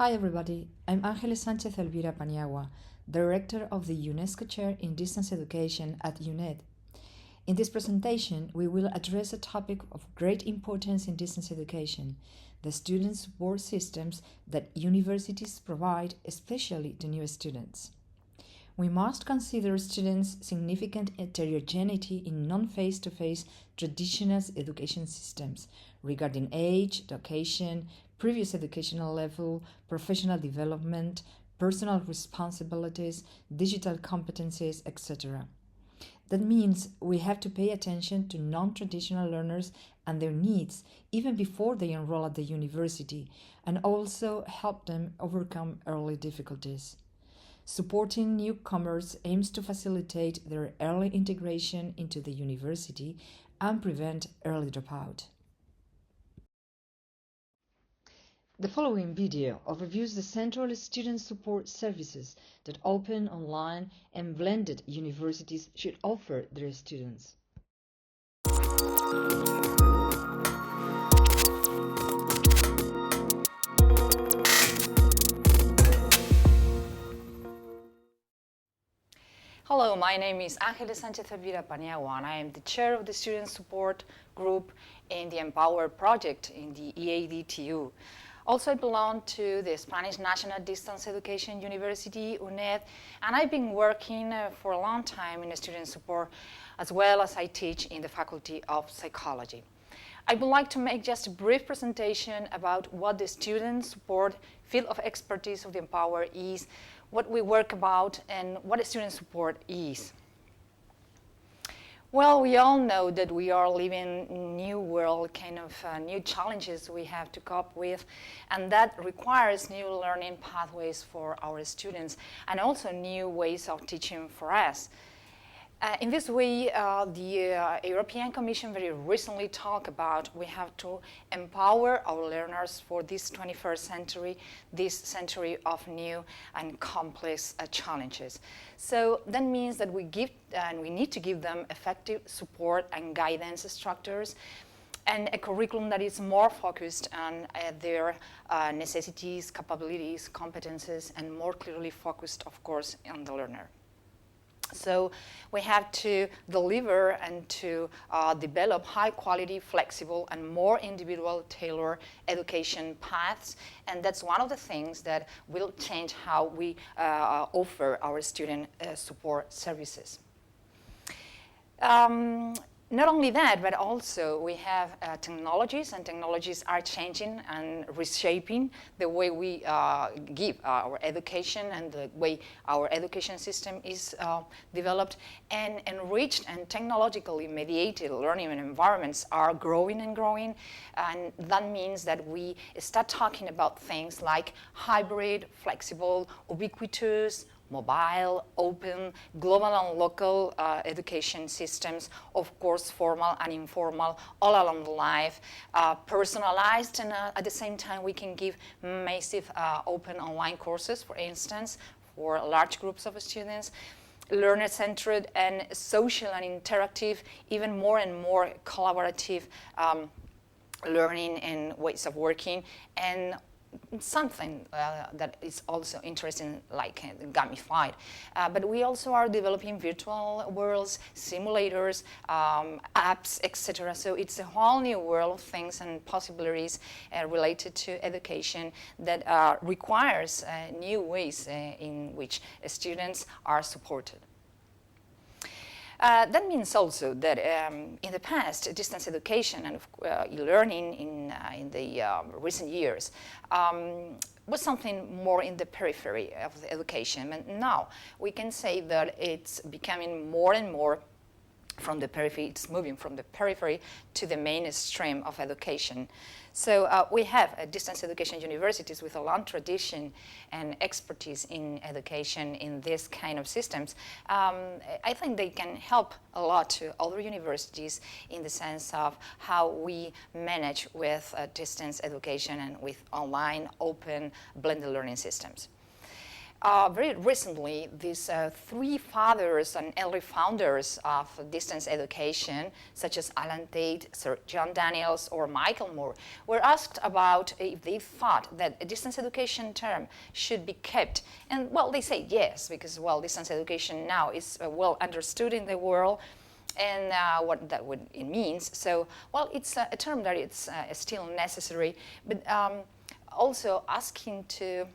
Hi everybody, I'm Ángeles Sánchez-Elvira Paniagua, Director of the UNESCO Chair in Distance Education at UNED. In this presentation, we will address a topic of great importance in distance education, the student support systems that universities provide, especially to new students. We must consider students' significant heterogeneity in non-face-to-face traditional education systems regarding age, location, previous educational level, professional development, personal responsibilities, digital competencies, etc. That means we have to pay attention to non-traditional learners and their needs even before they enroll at the university, and also help them overcome early difficulties. Supporting newcomers aims to facilitate their early integration into the university and prevent early dropout. The following video overviews the central student support services that open, online, and blended universities should offer their students. Hello, my name is Ángeles Sánchez-Elvira Paniagua, and I am the chair of the student support group in the Empower project in the EADTU. Also, I belong to the Spanish National Distance Education University, UNED, and I've been working for a long time in student support, as well as I teach in the Faculty of Psychology. I would like to make just a brief presentation about what the student support field of expertise of the Empower is, what we work about, and what student support is. Well, we all know that we are living in a new world, new challenges we have to cope with, and that requires new learning pathways for our students, and also new ways of teaching for us. In this way, the European Commission very recently talked about we have to empower our learners for this 21st century, this century of new and complex challenges. So that means that we need to give them effective support and guidance structures, and a curriculum that is more focused on their necessities, capabilities, competences, and more clearly focused, of course, on the learner. So we have to deliver and to develop high-quality, flexible, and more individual tailored education paths. And that's one of the things that will change how we offer our student support services. Not only that, but also we have technologies, and technologies are changing and reshaping the way we give our education and the way our education system is developed, and enriched and technologically mediated learning environments are growing and growing, and that means that we start talking about things like hybrid, flexible, ubiquitous, mobile, open, global and local education systems, of course formal and informal, all along the life, personalized, and at the same time we can give massive open online courses, for instance, for large groups of students, learner-centered and social and interactive, even more and more collaborative learning and ways of working, and something that is also interesting, like gamified. But we also are developing virtual worlds, simulators, apps, etc. So it's a whole new world of things and possibilities related to education that requires new ways in which students are supported. That means also that in the past, distance education and e-learning in the recent years was something more in the periphery of the education. And now we can say that it's becoming more and more from the periphery, it's moving from the periphery to the mainstream of education. So we have distance education universities with a long tradition and expertise in education in this kind of systems. I think they can help a lot to other universities in the sense of how we manage with distance education and with online, open, blended learning systems. very recently, these three fathers and early founders of distance education, such as Alan Tate, Sir John Daniels, or Michael Moore, were asked about if they thought that a distance education term should be kept. And, well, they say yes, because, well, distance education now is well understood in the world, and what that it means. So, well, it's a term that it's still necessary, but also asking to,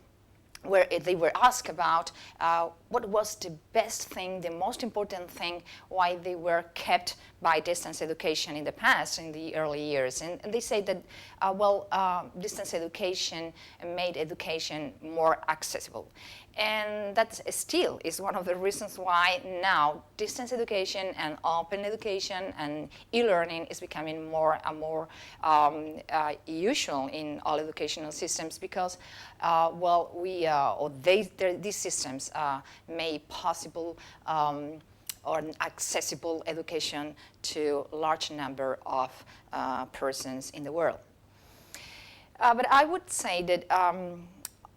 where they were asked about what was the best thing, the most important thing, why they were kept by distance education in the past, in the early years. And they say that, distance education made education more accessible. And that still is one of the reasons why now distance education and open education and e-learning is becoming more and more usual in all educational systems, because, these systems make possible or accessible education to a large number of persons in the world. But I would say that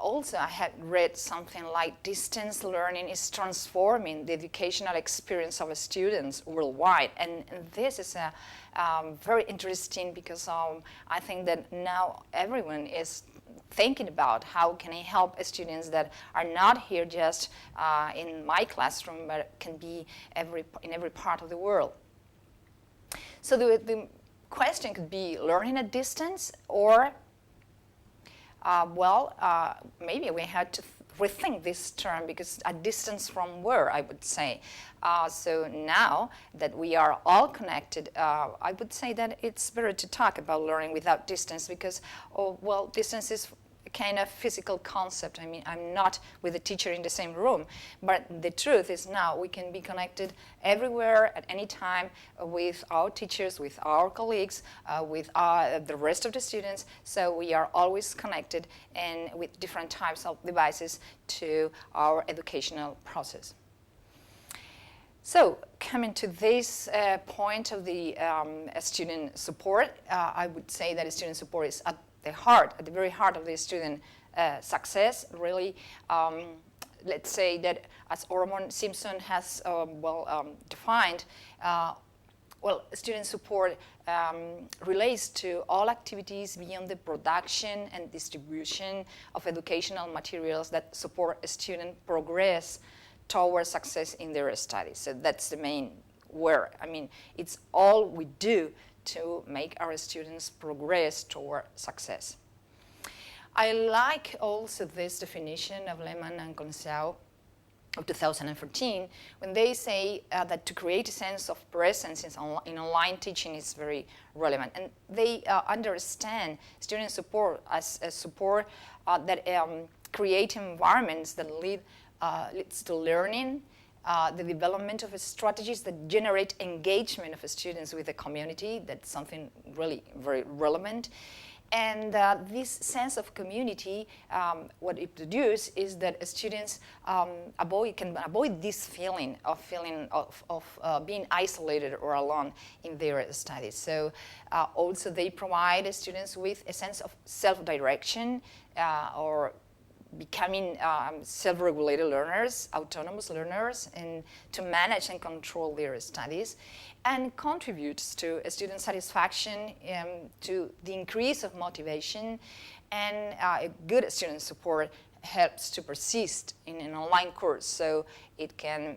also, I had read something like distance learning is transforming the educational experience of students worldwide. And this is very interesting, because I think that now everyone is thinking about how can I help students that are not here just in my classroom, but can be in every part of the world. So the question could be learning at distance, or maybe we had to rethink this term, because a distance from where, I would say. So now that we are all connected, I would say that it's better to talk about learning without distance, because, distance is a kind of physical concept. I mean, I'm not with the teacher in the same room, but the truth is now we can be connected everywhere at any time with our teachers, with our colleagues, with the rest of the students. So we are always connected, and with different types of devices to our educational process. So coming to this point of the student support, I would say that student support is at the very heart of the student success. Really, let's say that, as Ormond Simpson has defined, student support relates to all activities beyond the production and distribution of educational materials that support a student progress towards success in their studies. So that's the main word. I mean, it's all we do to make our students progress toward success. I like also this definition of Lehman and Consau of 2014, when they say that to create a sense of presence in online teaching is very relevant. And they understand student support as a support that create environments that leads to learning, the development of strategies that generate engagement of students with the community. That's something really very relevant. And this sense of community, what it produces is that students can avoid this feeling of being isolated or alone in their studies. So also they provide students with a sense of self-direction or becoming self-regulated learners, autonomous learners, and to manage and control their studies, and contributes to student satisfaction, to the increase of motivation, and a good student support helps to persist in an online course, so it can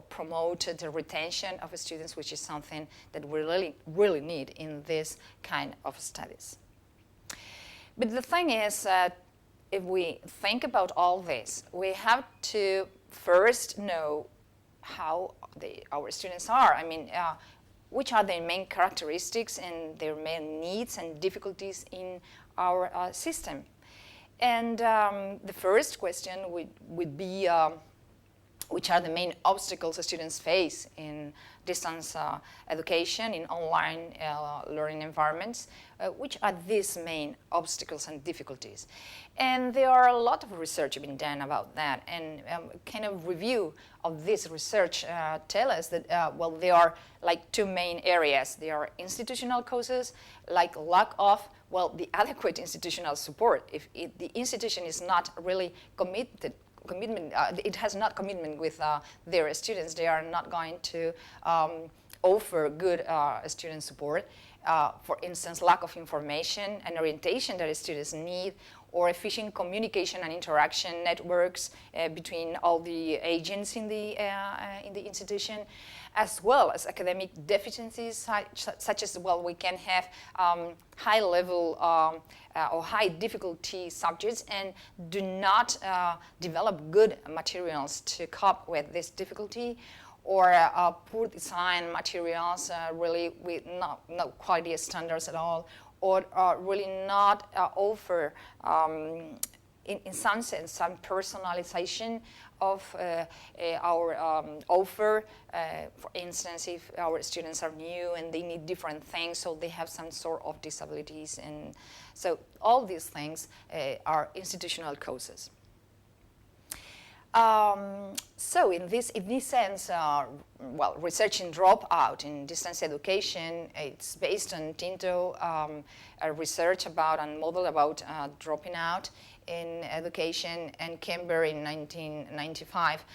promote the retention of students, which is something that we really need in this kind of studies. But the thing is, if we think about all this, we have to first know how our students are. I mean, which are their main characteristics and their main needs and difficulties in our system. And the first question would be, which are the main obstacles students face in distance education, in online learning environments? Which are these main obstacles and difficulties? And there are a lot of research being done about that, and kind of review of this research tell us that, there are like two main areas. There are institutional causes, like lack of the adequate institutional support. If the institution is not really committed commitment. It has not commitment with their students. They are not going to offer good student support. For instance, lack of information and orientation that students need, or efficient communication and interaction networks between all the agents in the institution, as well as academic deficiencies such as, well, we can have high level or high difficulty subjects and do not develop good materials to cope with this difficulty, or poor design materials really with no quality standards at all, or really not offer, in some sense, some personalization of our offer. For instance, if our students are new and they need different things, so they have some sort of disabilities. And so all these things are institutional causes. So in this sense, well, research in dropout in distance education, it's based on Tinto, a research about and model about dropping out in education, and Kember in 1995,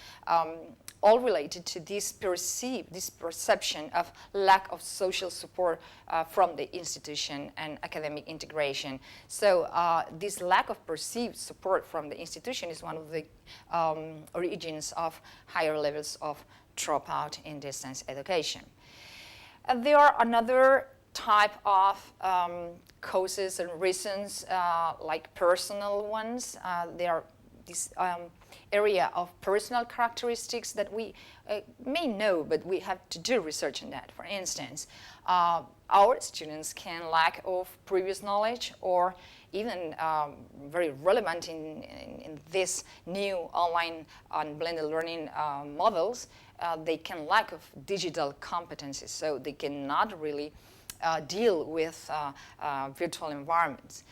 all related to this perception of lack of social support from the institution and academic integration. So this lack of perceived support from the institution is one of the origins of higher levels of dropout in distance education. And there are another type of causes and reasons, like personal ones. There are this area of personal characteristics that we may know, but we have to do research on that. For instance, our students can lack of previous knowledge, or even very relevant in this new online and blended learning models, they can lack of digital competencies, so they cannot really deal with virtual environments.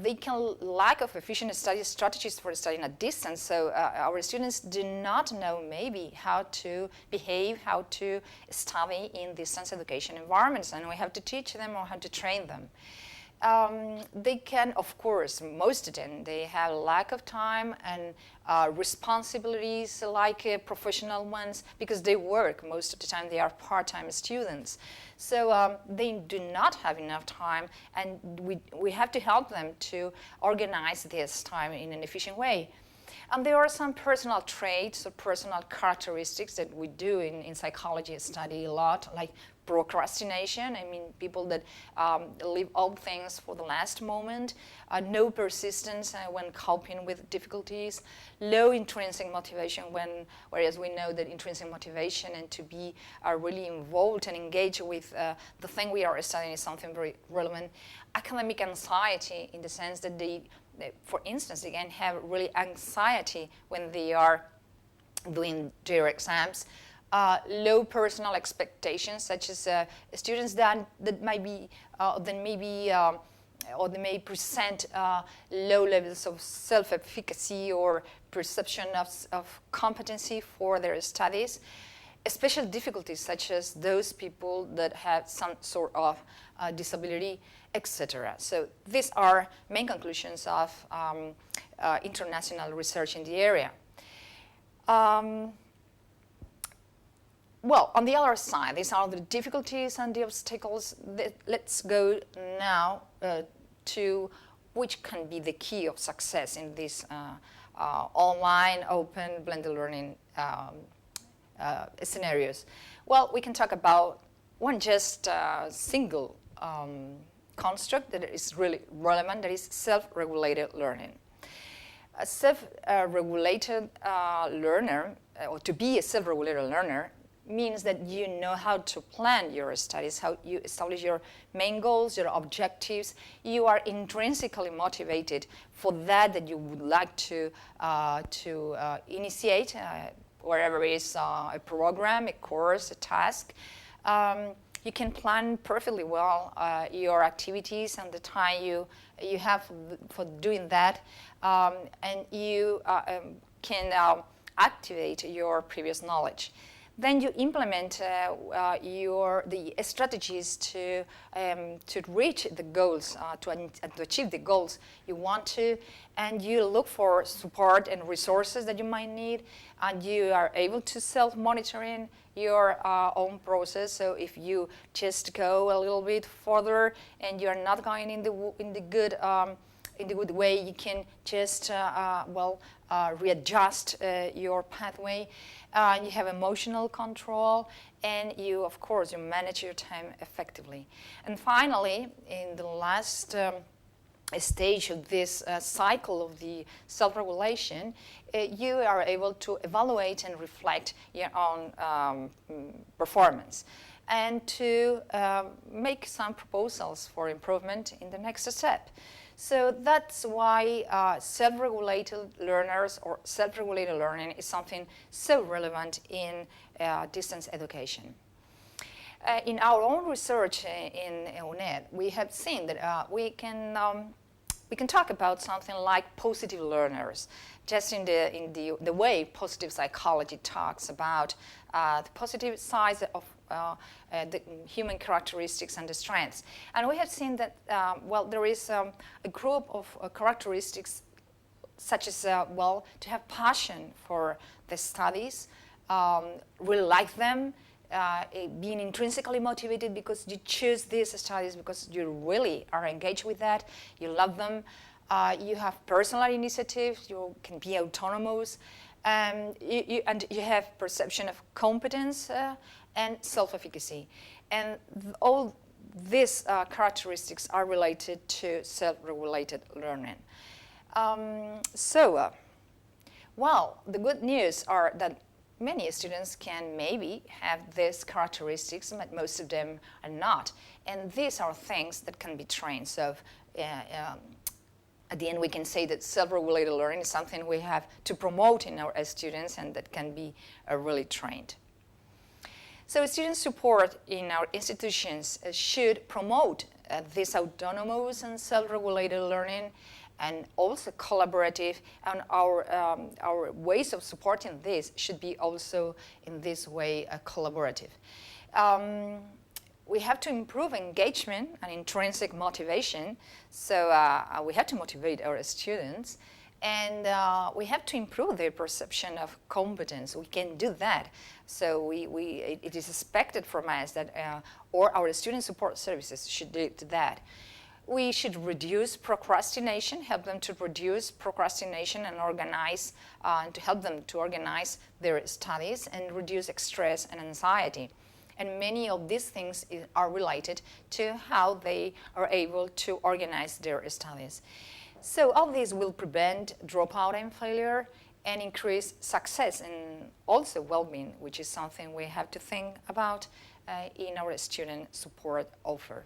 They can lack of efficient study strategies for studying at distance, so our students do not know maybe how to behave, how to study in distance education environments, and we have to teach them or how to train them. They can, of course, most of them, they have lack of time and responsibilities like professional ones, because they work most of the time, they are part-time students. So they do not have enough time, and we have to help them to organize this time in an efficient way. And there are some personal traits or personal characteristics that we do in psychology study a lot, like procrastination. I mean, people that leave all things for the last moment, no persistence when coping with difficulties, low intrinsic motivation whereas we know that intrinsic motivation and to be really involved and engaged with the thing we are studying is something very relevant. Academic anxiety, in the sense that they, for instance, they can have really anxiety when they are doing their exams. Low personal expectations, such as students that might be, or they may present low levels of self-efficacy or perception of competency for their studies. Special difficulties, such as those people that have some sort of disability, etc. So these are main conclusions of international research in the area. Well, on the other side, these are the difficulties and the obstacles. Let's go now to which can be the key of success in this online, open, blended learning scenarios. Well, we can talk about one just single construct that is really relevant, that is self-regulated learning. A self-regulated learner, or to be a self-regulated learner, means that you know how to plan your studies, how you establish your main goals, your objectives. You are intrinsically motivated for that you would like to initiate, wherever it is a program, a course, a task. You can plan perfectly well your activities and the time you have for doing that, and you can activate your previous knowledge. Then you implement the strategies to reach the goals, to achieve the goals you want to, and you look for support and resources that you might need, and you are able to self-monitoring your own process. So if you just go a little bit further and you're not going in the good way, you can just readjust your pathway. You have emotional control, and you, of course, you manage your time effectively. And finally, in the last stage of this cycle of the self-regulation, you are able to evaluate and reflect your own performance, and to make some proposals for improvement in the next step. So that's why self-regulated learners or self-regulated learning is something so relevant in distance education. In our own research in UNED, we have seen that we can talk about something like positive learners, just in the way positive psychology talks about the positive sides of the human characteristics and the strengths. And we have seen that, there is a group of characteristics such as, to have passion for the studies, really like them, being intrinsically motivated because you choose these studies because you really are engaged with that, you love them, you have personal initiative, you can be autonomous, and you have perception of competence and self-efficacy. And all these characteristics are related to self-regulated learning. The good news are that many students can maybe have these characteristics, but most of them are not. And these are things that can be trained. So at the end, we can say that self-regulated learning is something we have to promote in our students, and that can be really trained. So student support in our institutions should promote this autonomous and self-regulated learning, and also collaborative, and our ways of supporting this should be also in this way collaborative. We have to improve engagement and intrinsic motivation, so we have to motivate our students, and we have to improve their perception of competence. We can do that. So it is expected from us that or our student support services should do that. We should reduce procrastination, help them to reduce procrastination and organize, to help them to organize their studies and reduce stress and anxiety. And many of these things are related to how they are able to organize their studies. So all these will prevent dropout and failure and increase success and also well-being, which is something we have to think about in our student support offer.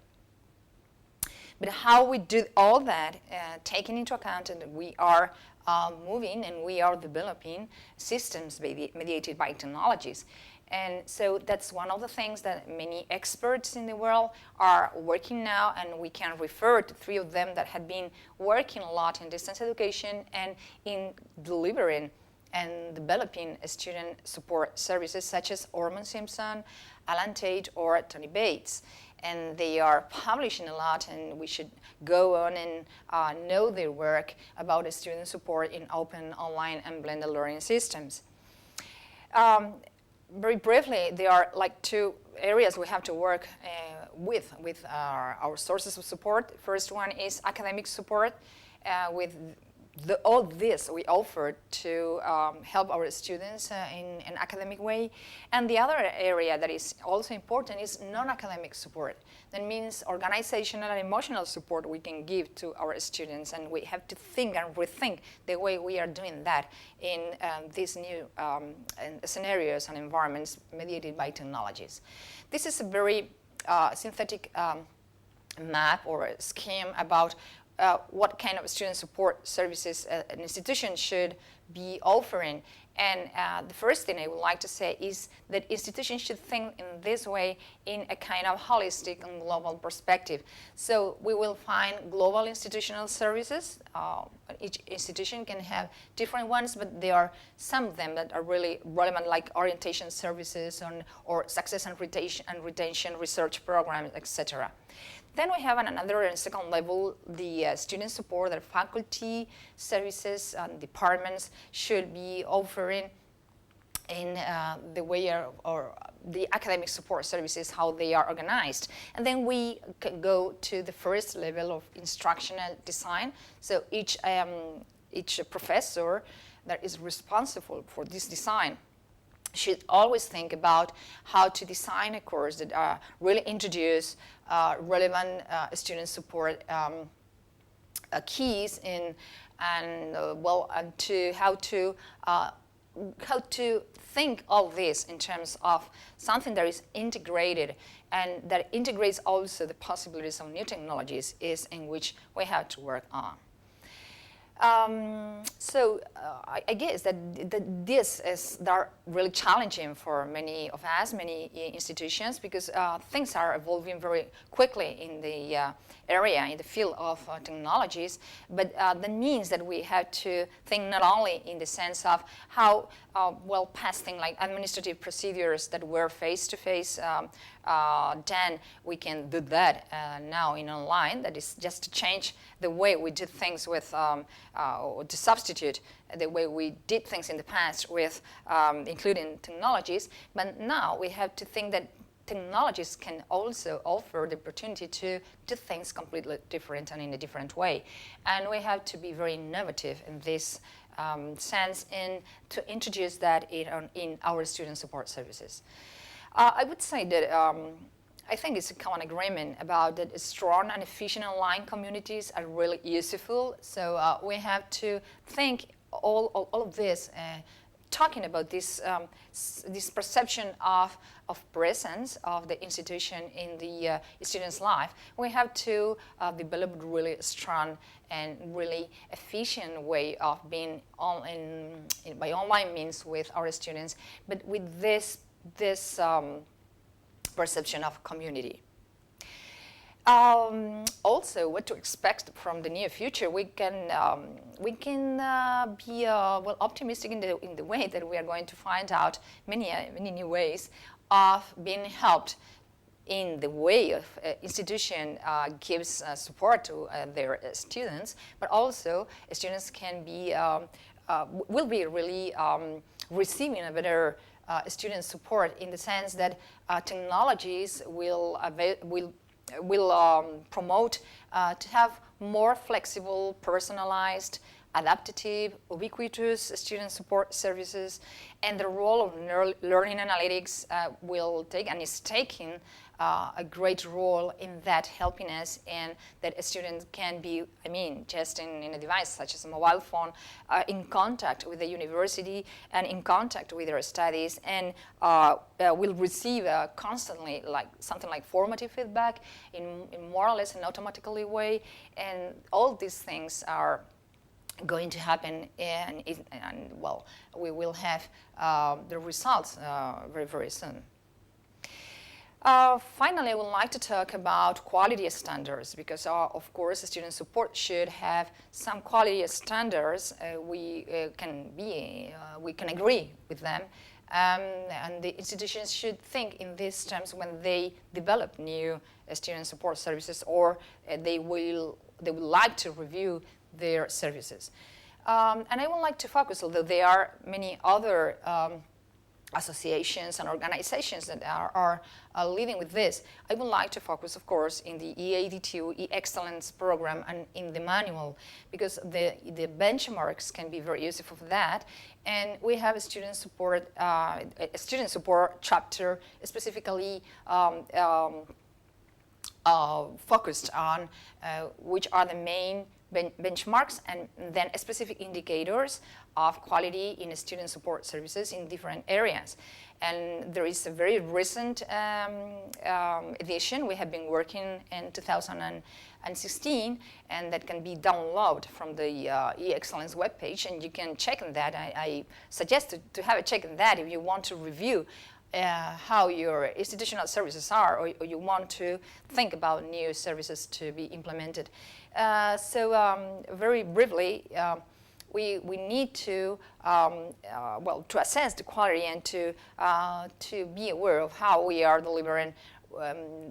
But how we do all that, taking into account that we are moving and we are developing systems mediated by technologies. And so that's one of the things that many experts in the world are working now, and we can refer to 3 of them that have been working a lot in distance education and in delivering and developing student support services, such as Ormond Simpson, Alan Tate, or Tony Bates. And they are publishing a lot, and we should go on and know their work about student support in open, online, and blended learning systems. Very briefly, there are like 2 areas we have to work with our sources of support. First one is academic support. With all this we offer to help our students in an academic way. And the other area that is also important is non-academic support. That means organizational and emotional support we can give to our students, and we have to think and rethink the way we are doing that in these new scenarios and environments mediated by technologies. This is a very synthetic map or a scheme about what kind of student support services an institution should be offering. And the first thing I would like to say is that institutions should think in this way in a kind of holistic and global perspective. So we will find global institutional services. Each institution can have different ones, but there are some of them that are really relevant, like orientation services or success and retention research programs, etc. Then we have on another and second level the student support that faculty, services, and departments should be offering in the way or the academic support services, how they are organized. And then we can go to the first level of instructional design. So each professor that is responsible for this design should always think about how to design a course that really introduce relevant student support keys in, and to how to think of this in terms of something that is integrated and that integrates also the possibilities of new technologies is in which we have to work on. I guess that this is really challenging for many of us, many institutions, because things are evolving very quickly in the area, in the field of technologies. But that means that we have to think not only in the sense of how past things like administrative procedures that were face-to-face, then we can do that now in online. That is just to change the way we did things with, or to substitute the way we did things in the past with including technologies. But now we have to think that technologies can also offer the opportunity to do things completely different and in a different way. And we have to be very innovative in this sense and to introduce that in our student support services. I would say that I think it's a common agreement about that strong and efficient online communities are really useful. So we have to think all of this, talking about this this perception of presence of the institution in the student's life. We have to develop really strong and really efficient way of being by online means with our students, but with this perception of community. Also, what to expect from the near future? We can be optimistic in the way that we are going to find out many new ways of being helped in the way of institution gives support to their students, but also students can be will be really receiving a better student support in the sense that technologies will promote to have more flexible, personalized, adaptive, ubiquitous student support services, and the role of learning analytics will take and is taking a great role in that, helping us, and that a student can be, just in a device such as a mobile phone, in contact with the university and in contact with their studies, and will receive constantly something like formative feedback in more or less an automatically way, and all these things are going to happen, and we will have the results very, very soon. Finally, I would like to talk about quality standards because, of course, student support should have some quality standards. We can agree with them, and the institutions should think in these terms when they develop new student support services, or they would like to review their services. And I would like to focus, although there are many other associations and organizations that are living with this, I would like to focus, of course, in the EADTU e-excellence program and in the manual, because the benchmarks can be very useful for that. And we have a student support chapter specifically focused on which are the main benchmarks and then specific indicators of quality in student support services in different areas. And there is a very recent edition. We have been working in 2016, and that can be downloaded from the e-excellence webpage, and you can check on that. I suggest to have a check on that if you want to review how your institutional services are, or you want to think about new services to be implemented. Very briefly, we need to to assess the quality and to be aware of how we are delivering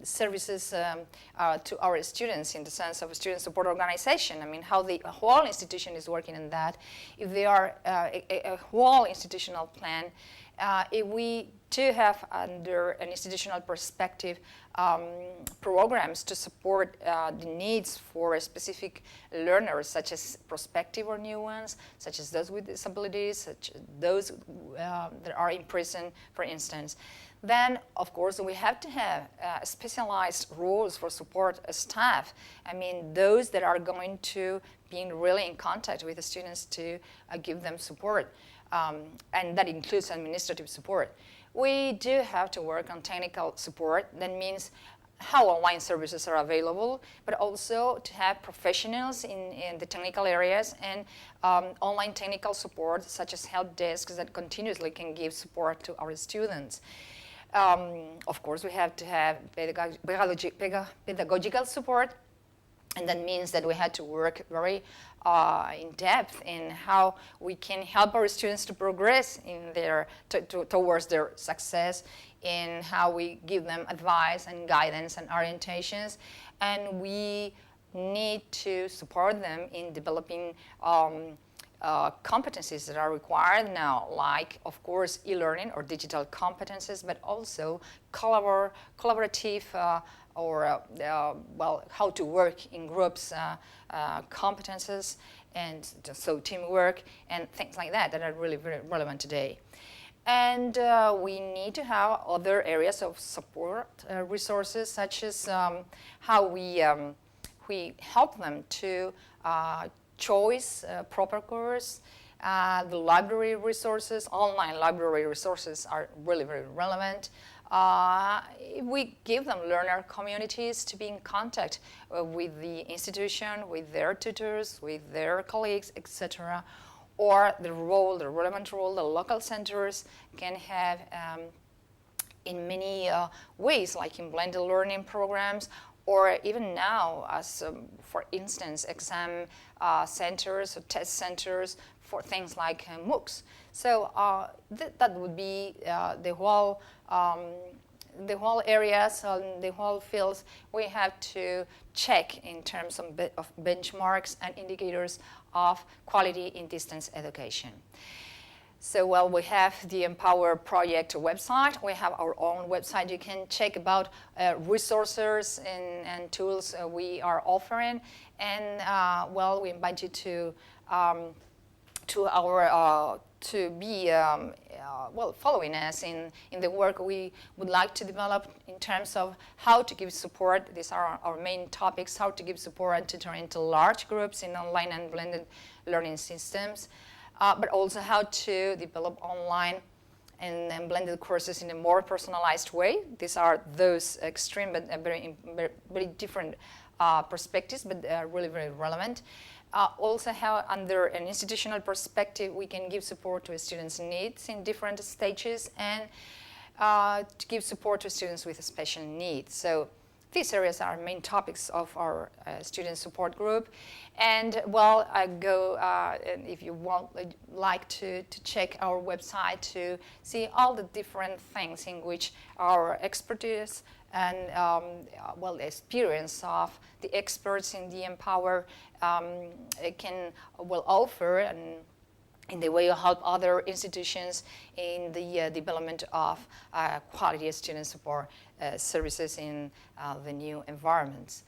services to our students in the sense of a student support organization. I mean, how the whole institution is working on that. If they are a whole institutional plan, if we do have under an institutional perspective programs to support the needs for specific learners, such as prospective or new ones, such as those with disabilities, such as those that are in prison, for instance, then of course we have to have specialized roles for support staff. I mean, those that are going to be really in contact with the students to give them support. And that includes administrative support. We do have to work on technical support. That means how online services are available, but also to have professionals in the technical areas and online technical support, such as help desks that continuously can give support to our students. Of course, we have to have pedagogical support, and that means that we had to work very in depth in how we can help our students to progress in towards their success, in how we give them advice and guidance and orientations, and we need to support them in developing competencies that are required now, like, of course, e-learning or digital competencies, but also collaborative how to work in groups competences, and so teamwork and things like that are really very relevant today. And we need to have other areas of support resources, such as how we help them to choose proper course. The library resources, online library resources are really very relevant. We give them learner communities to be in contact with the institution, with their tutors, with their colleagues, etc. Or the relevant role the local centers can have in many ways, like in blended learning programs, or even now as, for instance, exam centers or test centers for things like MOOCs. So that would be the whole areas and the whole fields we have to check in terms of benchmarks and indicators of quality in distance education. So, well, we have the Empower Project website. We have our own website. You can check about resources and tools we are offering. And, well, we invite you to be following us in the work we would like to develop in terms of how to give support. These are our main topics: how to give support and tutor into large groups in online and blended learning systems, but also how to develop online and blended courses in a more personalized way. These are those extreme but very, very different perspectives, but really very relevant. Also how, under an institutional perspective, we can give support to students' needs in different stages, and to give support to students with special needs. So these areas are main topics of our student support group. And, well, and if you like to check our website to see all the different things in which our expertise and the experience of the experts in the Empower can offer, and in the way to help other institutions in the development of quality student support services in the new environments.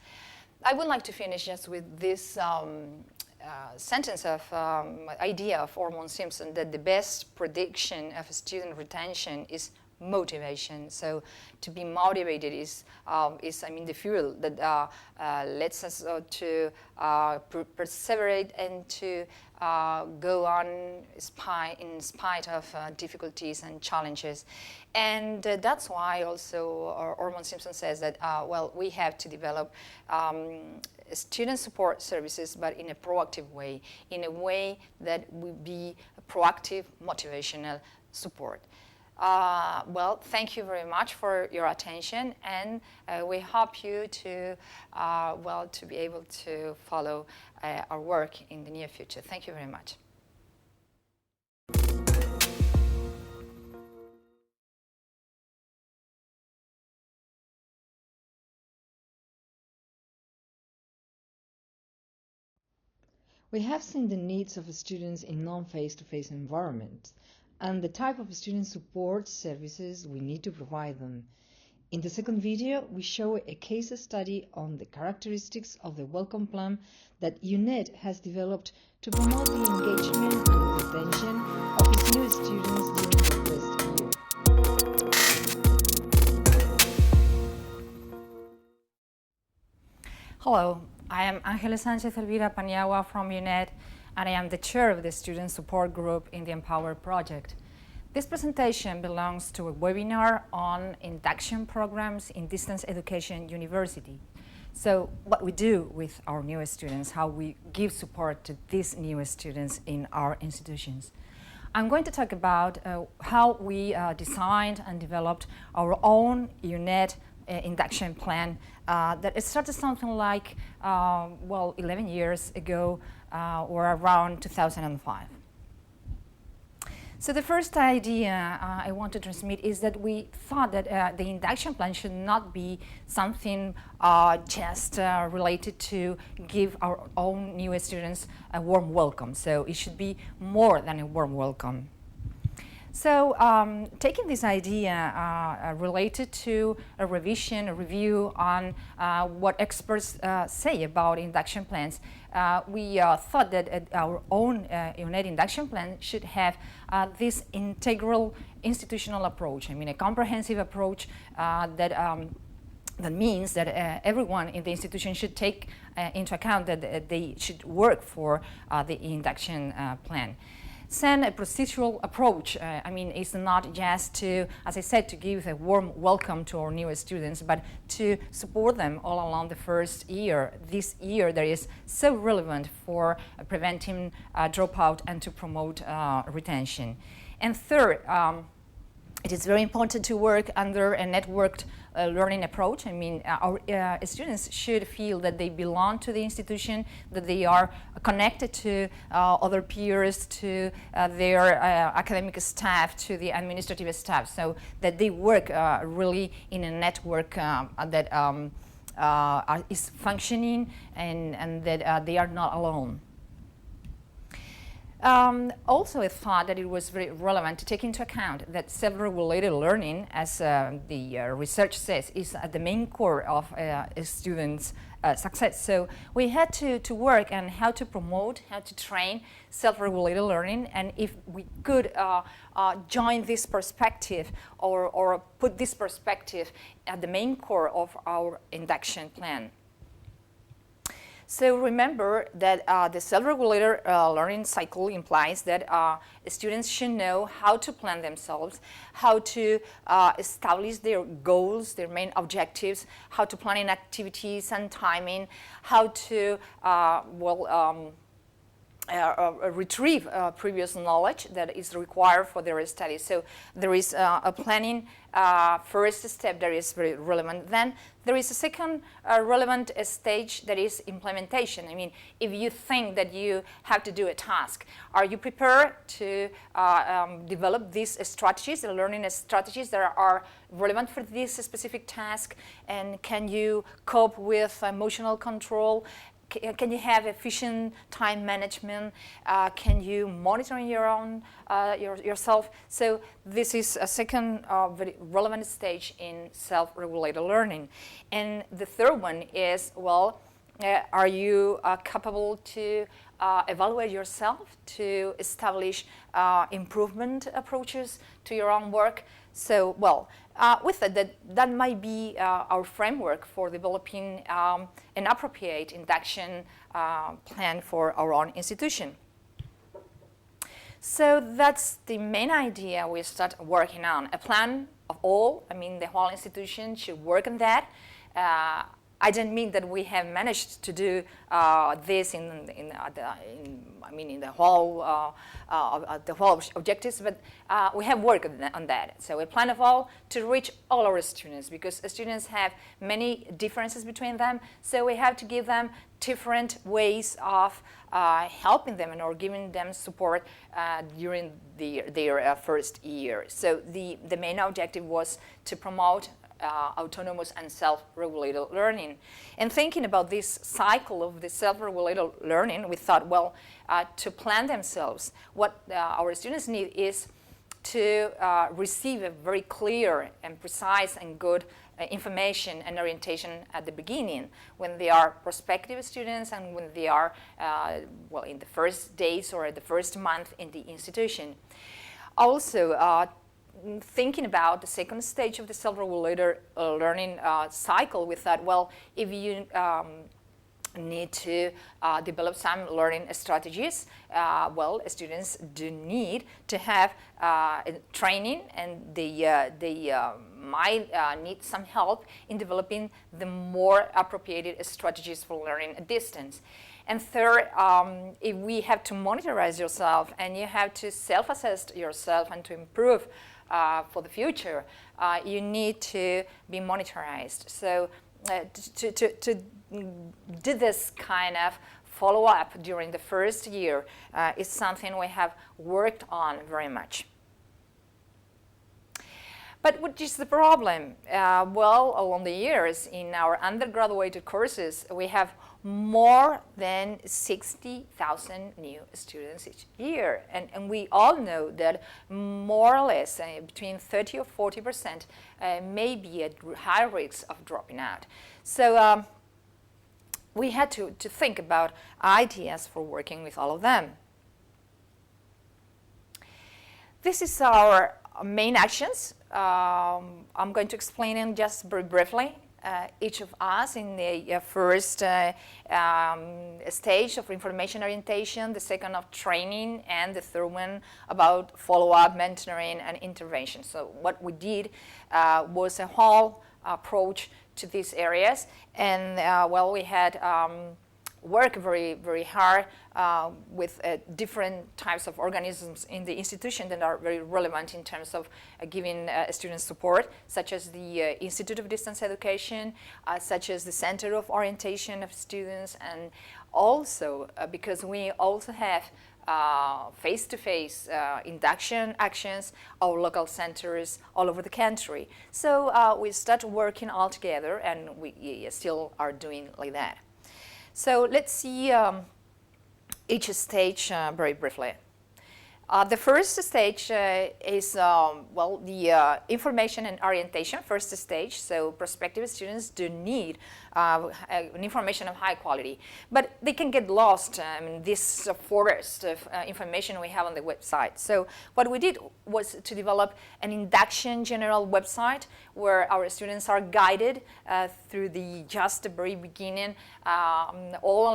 I would like to finish just with this sentence of idea of Ormond Simpson, that the best prediction of student retention is motivation. So to be motivated is I mean, the fuel that lets us to perseverate and to go on in spite of difficulties and challenges. And that's why also Ormond Simpson says that, well, we have to develop student support services, but in a proactive way, in a way that will be a proactive, motivational support. Well, thank you very much for your attention, and we hope you to, well, to be able to follow our work in the near future. Thank you very much. We have seen the needs of students in non-face-to-face environments and the type of student support services we need to provide them. In the second video, we show a case study on the characteristics of the welcome plan that UNED has developed to promote the engagement and retention of its new students during their first year. Hello, I am Ángeles Sánchez-Elvira Paniagua from UNED, and I am the chair of the Student Support Group in the Empower project. This presentation belongs to a webinar on induction programs in distance education university. So what we do with our newest students, how we give support to these newest students in our institutions. I'm going to talk about how we designed and developed our own UNED induction plan that it started something like, well, 11 years ago or around 2005. So the first idea I want to transmit is that we thought that the induction plan should not be something just related to give our own new students a warm welcome. So it should be more than a warm welcome. So taking this idea related to a revision, a review on what experts say about induction plans, we thought that our own UNED induction plan should have this integral institutional approach. I mean, a comprehensive approach that means that everyone in the institution should take into account that they should work for the induction plan. Send a procedural approach. I mean, it's not just to, as I said, to give a warm welcome to our newest students, but to support them all along the first year. This year that is so relevant for preventing dropout and to promote retention. And third, it is very important to work under a networked learning approach. I mean, our students should feel that they belong to the institution, that they are connected to other peers, to their academic staff, to the administrative staff, so that they work really in a network that is functioning and that they are not alone. Also, I thought that it was very relevant to take into account that self-regulated learning, as the research says, is at the main core of a student's success. So we had to work on how to promote, how to train self-regulated learning, and if we could join this perspective or put this perspective at the main core of our induction plan. So remember that the self-regulated learning cycle implies that students should know how to plan themselves, how to establish their goals, their main objectives, how to plan in activities and timing, how to retrieve previous knowledge that is required for their studies. So there is a planning first step that is very relevant. Then there is a second relevant stage that is implementation. I mean, if you think that you have to do a task, are you prepared to develop these strategies, the learning strategies that are relevant for this specific task? And can you cope with emotional control? Can you have efficient time management? Can you monitor your own yourself? So this is a second very relevant stage in self-regulated learning. And the third one is, well, Are you capable to evaluate yourself, to establish improvement approaches to your own work? So, well, with that might be our framework for developing an appropriate induction plan for our own institution. So that's the main idea we start working on. A plan of all, I mean, the whole institution should work on that. I don't mean that we have managed to do this in the whole objectives, but we have worked on that. So a plan of all to reach all our students, because students have many differences between them. So we have to give them different ways of helping them or giving them support during their first year. So the main objective was to promote autonomous and self-regulated learning. And thinking about this cycle of the self-regulated learning, we thought, well, to plan themselves, what our students need is to receive a very clear and precise and good information and orientation at the beginning, when they are prospective students and when they are, well, in the first days or the first month in the institution. Also, thinking about the second stage of the self-regulated learning cycle, we thought, well, if you need to develop some learning strategies, well, students do need to have training, and they might need some help in developing the more appropriate strategies for learning at distance. And third, if we have to monitorize yourself and you have to self-assess yourself and to improve for the future, you need to be monitorized. So to do this kind of follow-up during the first year is something we have worked on very much. But what is the problem? Well, along the years, in our undergraduate courses, we have more than 60,000 new students each year. And we all know that more or less between 30 or 40% may be at high risk of dropping out. So we had to think about ideas for working with all of them. This is our main actions. I'm going to explain them just very briefly. Each of us in the first stage of information orientation, the second of training, and the third one about follow-up, mentoring, and intervention. So what we did was a whole approach to these areas, and well, we had work very, very hard with different types of organisms in the institution that are very relevant in terms of giving students support, such as the Institute of Distance Education, such as the Center of Orientation of Students, and also because we also have face-to-face induction actions, our local centers all over the country. So we start working all together, and we still are doing like that. So let's see each stage very briefly. The first stage is, well, the information and orientation, first stage. So prospective students do need information of high quality, but they can get lost in this forest of information we have on the website. So what we did was to develop an induction general website where our students are guided through the just the very beginning, all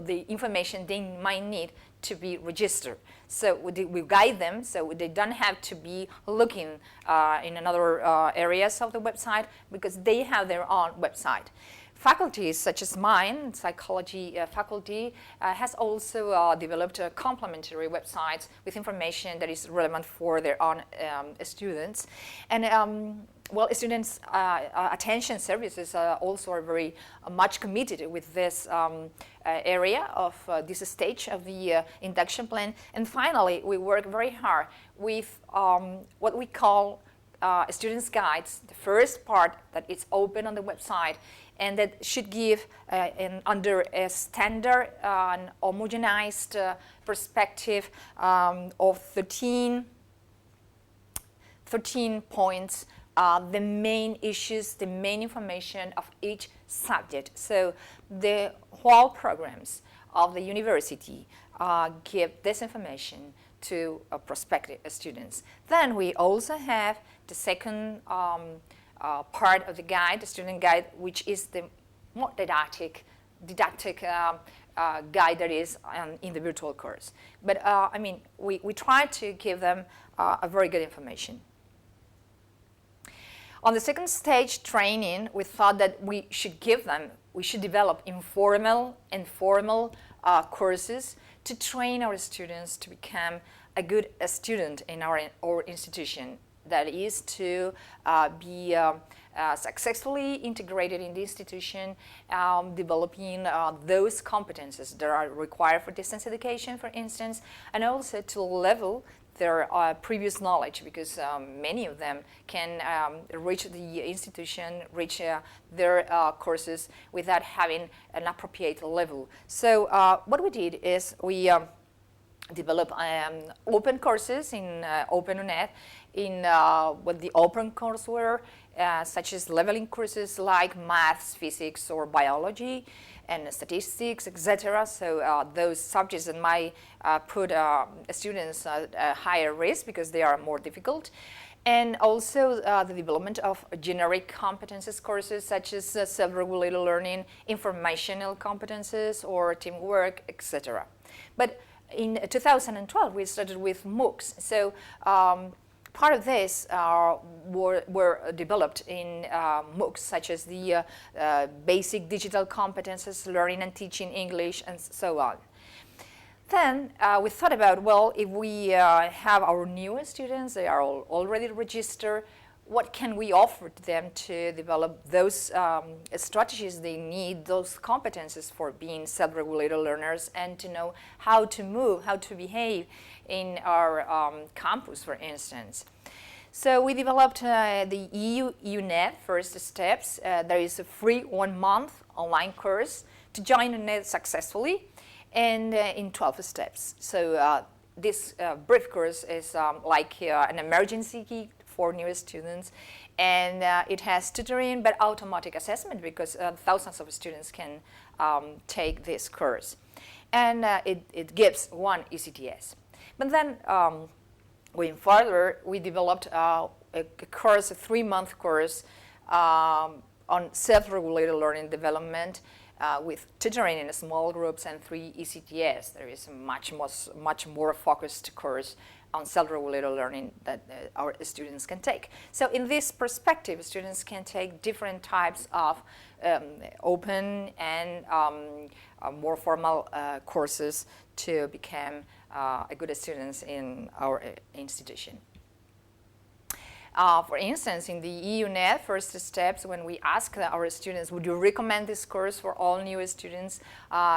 the information they might need to be registered. So we guide them, so they don't have to be looking in another areas of the website, because they have their own website. Faculties such as mine, psychology faculty, has also developed complementary websites with information that is relevant for their own students. And well, students' attention services also are very much committed with this area of this stage of the induction plan. And finally, we work very hard with what we call students' guides, the first part that is open on the website, and that should give under a standard and homogenized perspective of 13 points the main issues, the main information of each subject. So the whole programs of the university give this information to prospective students. Then we also have the second part of the guide, the student guide, which is the more didactic guide that is in the virtual course. But I mean, we try to give them a very good information. On the second stage training, we thought that we should develop informal and formal courses to train our students to become a good student in our institution. That is to be successfully integrated in the institution, developing those competences that are required for distance education, for instance, and also to level their previous knowledge, because many of them can reach the institution, reach their courses without having an appropriate level. So what we did is we developed open courses in Open UNED in what the open courseware, such as leveling courses like maths, physics, or biology, and statistics, etc. So those subjects that might put students at a higher risk because they are more difficult. And also the development of generic competences courses such as self-regulated learning, informational competences, or teamwork, etc. But in 2012, we started with MOOCs. So part of this were developed in MOOCs, such as the basic digital competences, learning and teaching English, and so on. Then we thought about, well, if we have our newest students, they are already registered, what can we offer to them to develop those strategies they need, those competences for being self-regulated learners, and to know how to move, how to behave in our campus, for instance. So we developed the UNED First Steps. There is a free 1-month online course to join UNED successfully, and in 12 steps. So this brief course is like an emergency kit for new students, and it has tutoring but automatic assessment, because thousands of students can take this course, and it gives 1 ECTS. But then going further, we developed a course, a 3-month course on self-regulated learning development with tutoring in small groups and 3 ECTS. There is a much more focused course on self-regulated learning that our students can take. So in this perspective, students can take different types of open and more formal courses to become a good students in our institution. For instance, in the UNED First Steps, when we ask our students, would you recommend this course for all new students,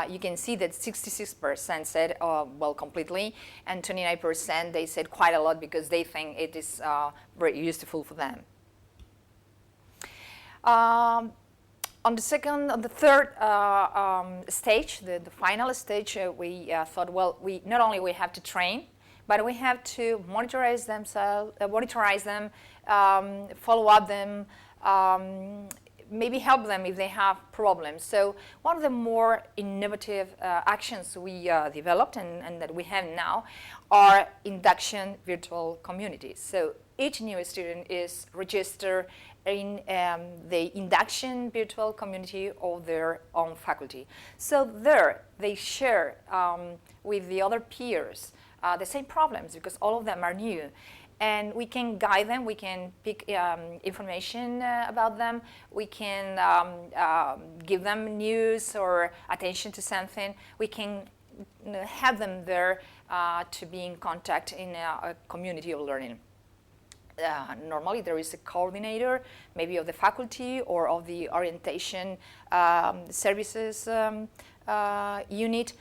you can see that 66% said, well, completely, and 29% they said quite a lot because they think it is very useful for them. On the third stage, the final stage, we thought, well, not only we have to train, but we have to monitorize them, follow up them, maybe help them if they have problems. So one of the more innovative actions we developed and that we have now are induction virtual communities. So each new student is registered in the induction virtual community of their own faculty. So there they share with the other peers the same problems, because all of them are new. And we can guide them, we can pick information about them, we can give them news or attention to something, we can have them there to be in contact in a community of learning. Normally there is a coordinator, maybe of the faculty or of the orientation services unit.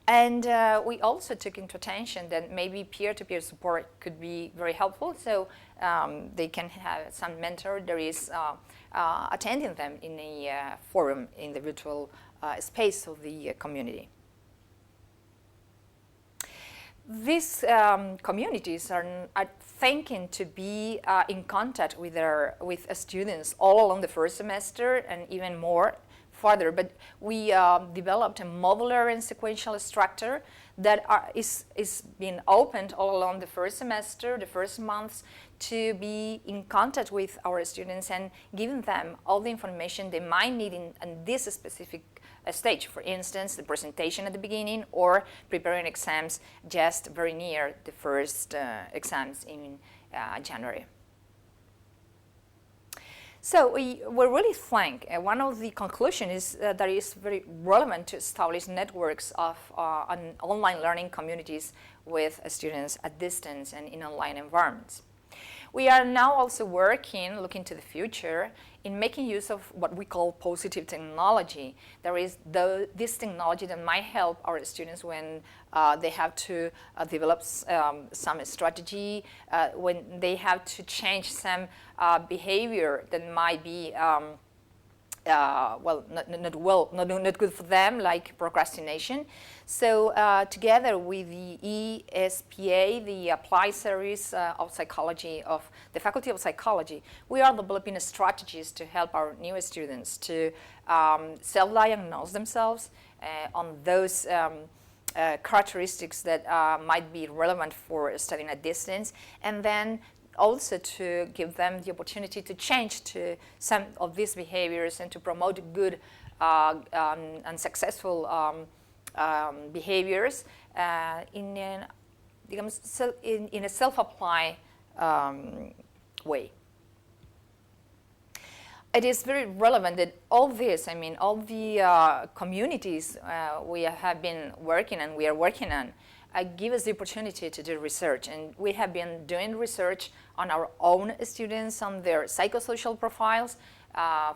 And we also took into attention that maybe peer-to-peer support could be very helpful, so they can have some mentor that is attending them in a forum in the virtual space of the community. These communities are thinking to be in contact with students all along the first semester and even more further. But we developed a modular and sequential structure that is being opened all along the first semester, the first months, to be in contact with our students and giving them all the information they might need in this specific stage. For instance, the presentation at the beginning or preparing exams just very near the first exams in January. So we really think one of the conclusions is that it is very relevant to establish networks of online learning communities with students at distance and in online environments. We are now also looking to the future, in making use of what we call positive technology. There is this technology that might help our students when they have to develop some strategy, when they have to change some behavior that might be not good for them, like procrastination. So together with the ESPA, the Applied Series of Psychology of the Faculty of Psychology, we are developing strategies to help our new students to self-diagnose themselves on those characteristics that might be relevant for studying at distance, and then also to give them the opportunity to change to some of these behaviors and to promote good and successful behaviors in a self-apply way. It is very relevant that all this, all the communities we have been working and we are working on give us the opportunity to do research. And we have been doing research on our own students, on their psychosocial profiles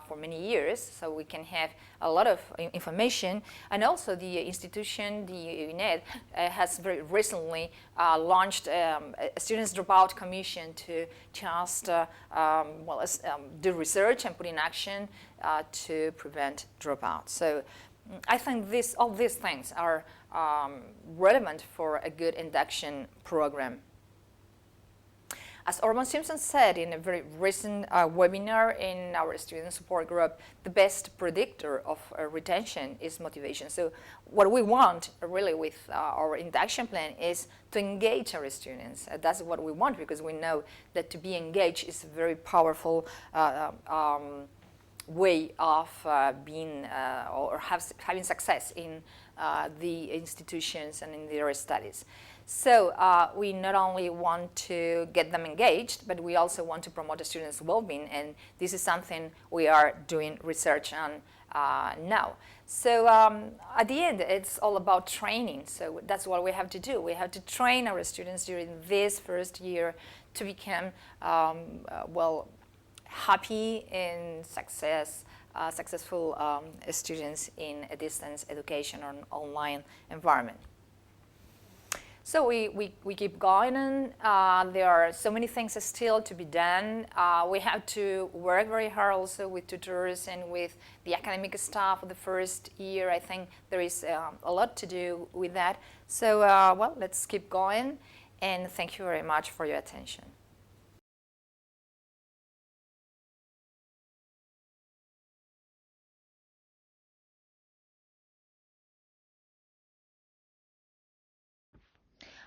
for many years, so we can have a lot of information. And also the institution, the UNED, has very recently launched a Students Dropout Commission to just do research and put in action to prevent dropout. So I think all these things are relevant for a good induction program. As Orban Simpson said in a very recent webinar in our student support group, the best predictor of retention is motivation. So what we want really with our induction plan is to engage our students. That's what we want, because we know that to be engaged is a very powerful way of being or having success in the institutions and in their studies. So we not only want to get them engaged, but we also want to promote the students' well-being, and this is something we are doing research on now. So at the end, it's all about training. So that's what we have to do. We have to train our students during this first year to become happy and successful students in a distance education or an online environment. So we keep going, and there are so many things still to be done. We have to work very hard also with tutors and with the academic staff of the first year. I think there is a lot to do with that. So let's keep going, and thank you very much for your attention.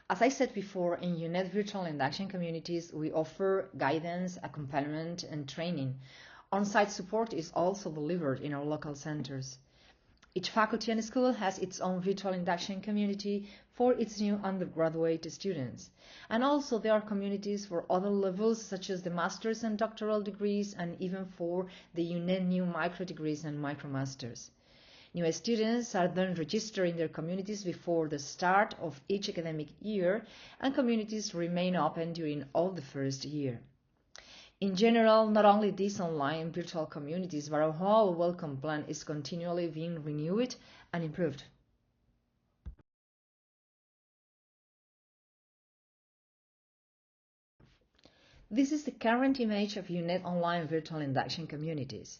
As I said before, in UNED virtual induction communities, we offer guidance, accompaniment, and training. On-site support is also delivered in our local centers. Each faculty and school has its own virtual induction community for its new undergraduate students. And also there are communities for other levels, such as the master's and doctoral degrees, and even for the UNED new micro degrees and micromasters. New students are then registered in their communities before the start of each academic year, and communities remain open during all the first year. In general, not only these online virtual communities, but our whole welcome plan is continually being renewed and improved. This is the current image of UNED online virtual induction communities.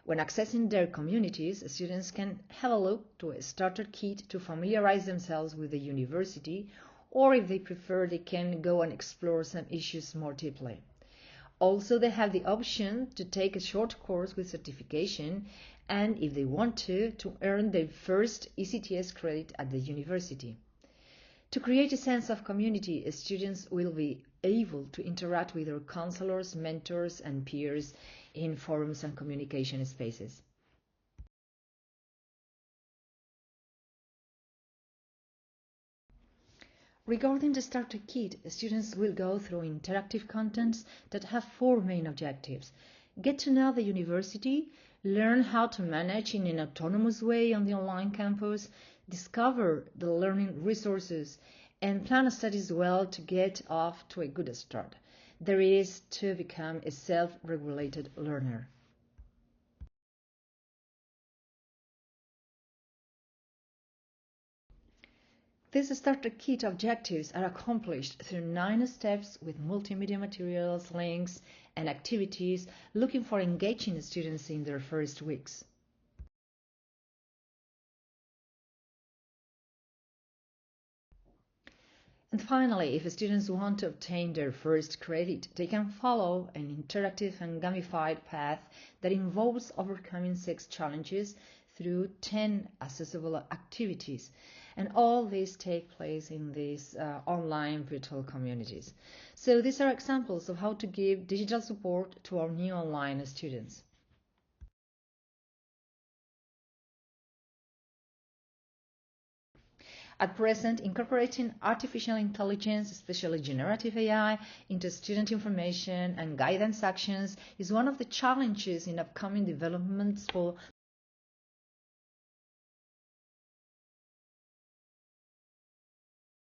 When accessing their communities, students can have a look to a starter kit to familiarize themselves with the university, or if they prefer, they can go and explore some issues more deeply. Also, they have the option to take a short course with certification and, if they want to earn their first ECTS credit at the university. To create a sense of community, students will be able to interact with their counselors, mentors, and peers in forums and communication spaces. Regarding the starter kit, students will go through interactive contents that have 4 main objectives. Get to know the university, learn how to manage in an autonomous way on the online campus, discover the learning resources, and plan studies well to get off to a good start. There is to become a self-regulated learner. These starter kit objectives are accomplished through 9 steps with multimedia materials, links, and activities looking for engaging students in their first weeks. And finally, if students want to obtain their first credit, they can follow an interactive and gamified path that involves overcoming 6 challenges through 10 accessible activities. And all these take place in these online virtual communities. So these are examples of how to give digital support to our new online students. At present, incorporating artificial intelligence, especially generative AI, into student information and guidance actions is one of the challenges in upcoming developments for